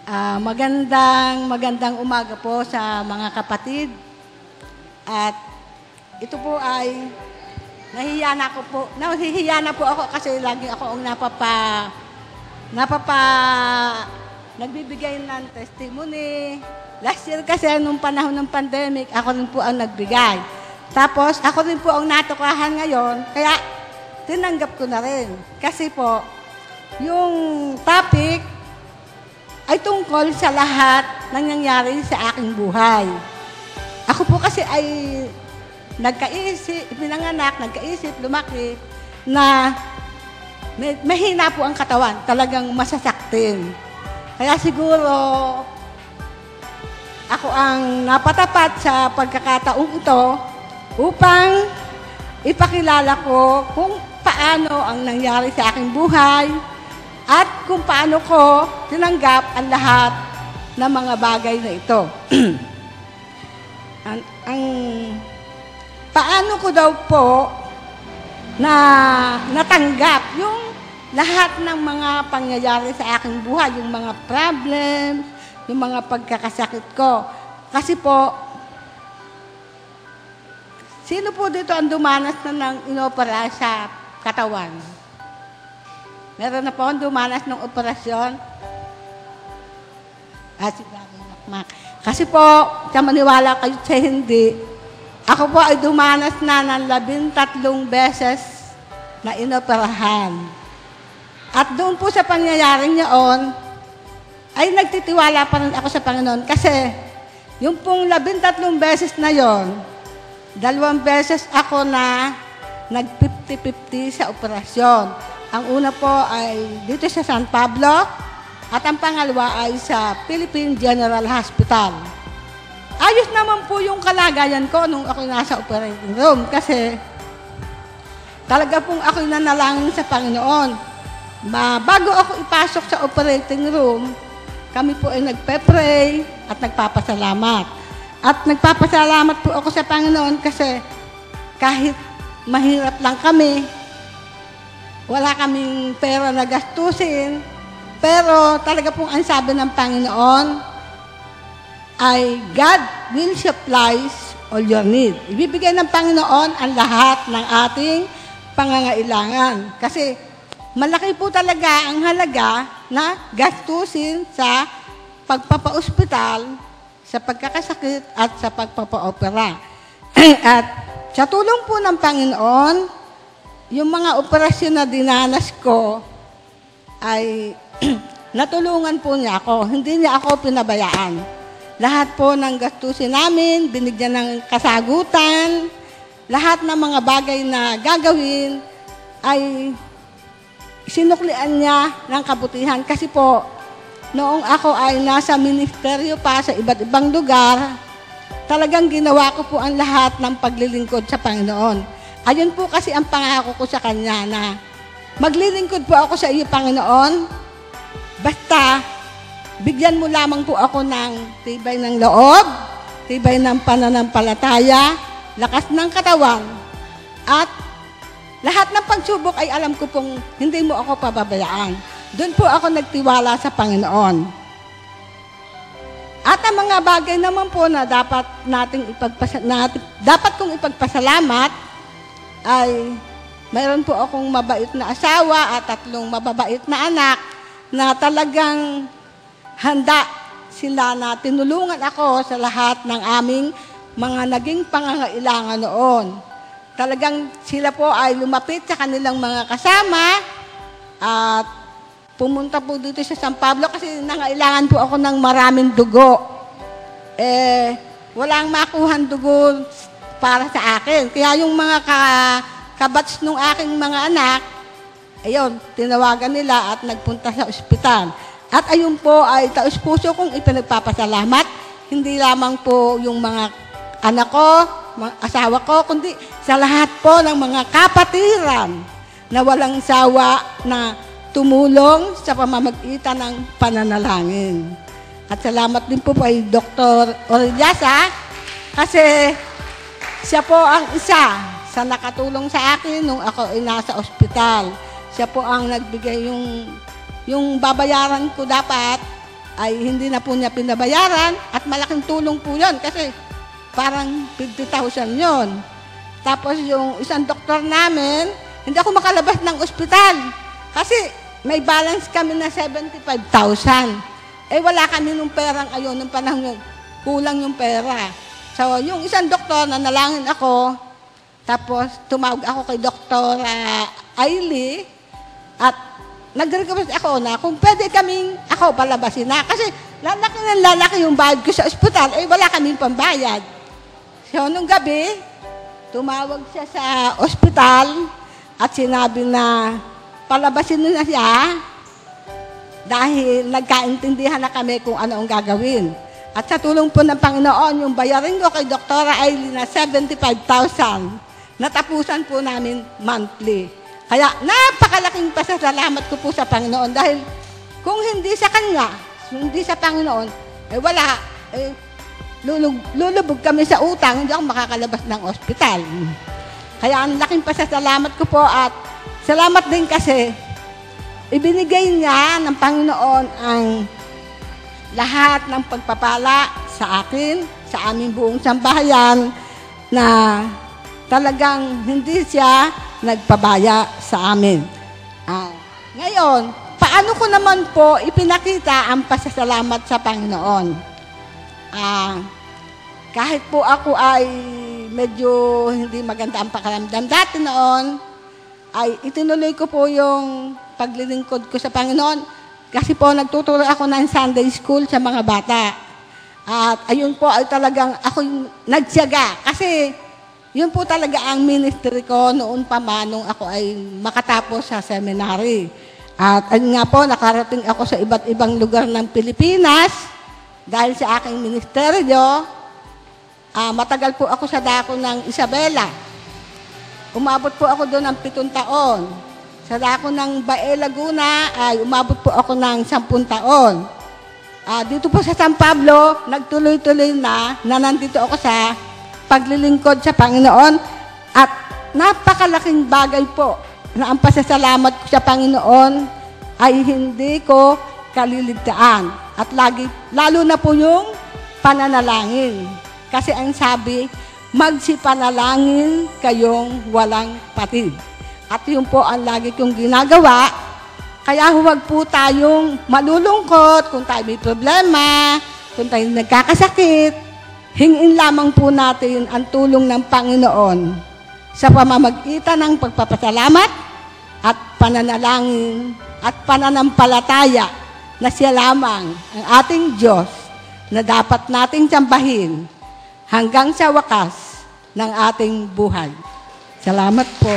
Magandang umaga po sa mga kapatid. At ito po ay nahihiya na po ako kasi lagi ako ang nagbibigay ng testimony. Last year kasi nung panahon ng pandemic, ako rin po ang nagbigay. Tapos ako rin po ang natuklahan ngayon, kaya tinanggap ko na rin. Kasi po, yung topic ay tungkol sa lahat ng nangyari sa aking buhay. Ako po kasi ay pinanganak, nagkaisip, lumaki, na mahina po ang katawan, talagang masasaktin. Kaya siguro, ako ang napatapat sa pagkakataong ito upang ipakilala ko kung paano ang nangyari sa aking buhay, at kung paano ko tinanggap ang lahat ng mga bagay na ito. Paano ko daw po na natanggap yung lahat ng mga pangyayari sa aking buhay, yung mga problems, yung mga pagkakasakit ko. Kasi po, sino po dito ang dumanas na ng inopera sa katawan? Meron na po akong dumanas ng operasyon. Kasi po, sa maniwala kayo sa hindi, ako po ay dumanas na ng 13 beses na inoperahan. At doon po sa pangyayaring yaon, ay nagtitiwala pa rin ako sa Panginoon. Kasi, yung pong 13 beses na yon, 2 beses ako na nag-50-50 sa operasyon. Ang una po ay dito sa San Pablo at ang pangalawa ay sa Philippine General Hospital. Ayos naman po yung kalagayan ko nung ako nasa operating room kasi talaga pong ako nanalangin sa Panginoon. Bago ako ipasok sa operating room, kami po ay nagpe-pray at nagpapasalamat. At nagpapasalamat po ako sa Panginoon kasi kahit mahirap lang kami, wala kaming pera na gastusin, pero talaga pong ang sabi ng Panginoon ay God will supply all your need. Ibibigay ng Panginoon ang lahat ng ating pangangailangan. Kasi malaki po talaga ang halaga na gastusin sa pagpapa-ospital, sa pagkakasakit at sa pagpapa-opera. At sa tulong po ng Panginoon, yung mga operasyon na dinanas ko ay natulungan po niya ako. Hindi niya ako pinabayaan. Lahat po ng gastusin namin, binigyan ng kasagutan, lahat ng mga bagay na gagawin ay sinuklian niya ng kabutihan. Kasi po, noong ako ay nasa ministeryo pa sa iba't ibang lugar, talagang ginawa ko po ang lahat ng paglilingkod sa Panginoon. Ayun po kasi ang pangako ko sa Kanya na maglilingkod po ako sa iyo, Panginoon. Basta, bigyan mo lamang po ako ng tibay ng loob, tibay ng pananampalataya, lakas ng katawan, at lahat ng pagsubok ay alam ko pong hindi mo ako pababayaan. Doon po ako nagtiwala sa Panginoon. At ang mga bagay naman po na dapat kong ipagpasalamat, ay mayroon po akong mabait na asawa at 3 mababait na anak na talagang handa sila na tinulungan ako sa lahat ng aming mga naging pangangailangan noon. Talagang sila po ay lumapit sa kanilang mga kasama at pumunta po dito sa San Pablo kasi nangailangan po ako ng maraming dugo. Walang makuhan dugo para sa akin. Kaya yung mga kabats nung aking mga anak, ayun, tinawagan nila at nagpunta sa ospital. At ayun po ay taus-puso kong ipinagpapasalamat, hindi lamang po yung mga anak ko, mga asawa ko, kundi sa lahat po ng mga kapatiran na walang sawa na tumulong sa pamamagitan ng pananalangin. At salamat din po kay Dr. Orellasa kasi siya po ang isa sa nakatulong sa akin nung ako ay nasa ospital. Siya po ang nagbigay yung babayaran ko dapat ay hindi na po niya pinabayaran at malaking tulong po yun kasi parang 50,000 yun. Tapos yung isang doktor namin, hindi ako makalabas ng ospital kasi may balance kami na 75,000. Eh wala kami nung perang ayon, nung panahon yun, kulang yung pera. So yung isang doktor, nanalangin ako, tapos tumawag ako kay Dr. Ailey at nag-request ako na kung pwede kaming ako palabasin na. Kasi lalaki yung bayad ko sa ospital, eh wala kaming pambayad. So nung gabi, tumawag siya sa ospital at sinabi na palabasin na siya dahil nagkaintindihan na kami kung ano ang gagawin. At sa tulong po ng Panginoon, yung bayarin ko kay Dr. Ailey na 75,000, natapusan po namin monthly. Kaya napakalaking pasasalamat ko po sa Panginoon dahil kung hindi sa Kanya, hindi sa Panginoon, eh wala, eh lulubog kami sa utang, hindi ako makakalabas ng ospital. Kaya ang laking pasasalamat ko po at salamat din kasi ibinigay niya ng Panginoon ang lahat ng pagpapala sa akin, sa aming buong sambahayan na talagang hindi siya nagpabaya sa amin. Ngayon, paano ko naman po ipinakita ang pasasalamat sa Panginoon? Kahit po ako ay medyo hindi maganda ang pakiramdam dati noon, ay itinuloy ko po yung paglilingkod ko sa Panginoon kasi po nagtuturo ako ng Sunday school sa mga bata. At ayun po ay talagang ako yung nagsiyaga kasi yun po talaga ang ministry ko noon pa man nung ako ay makatapos sa seminary. At ayun nga po, nakarating ako sa iba't ibang lugar ng Pilipinas dahil sa aking ministeryo. Matagal po ako sa dako ng Isabela. Umabot po ako doon ng 7 taon. Sa dako ng Bae, Laguna ay umabot po ako ng 10 taon. Dito po sa San Pablo, nagtuloy-tuloy na nandito ako sa paglilingkod sa Panginoon at napakalaking bagay po na ang pasasalamat ko sa Panginoon ay hindi ko kaliligtaan at lalo na po yung pananalangin kasi ang sabi magsipanalangin kayong walang patid at yun po ang lagi kong ginagawa kaya huwag po tayong malulungkot kung tayo may problema, kung tayo nagkakasakit. Hingin lamang po natin ang tulong ng Panginoon sa pamamagitan ng pagpapasalamat at pananalangin at pananampalataya na siya lamang ang ating Diyos na dapat nating sambahin hanggang sa wakas ng ating buhay. Salamat po.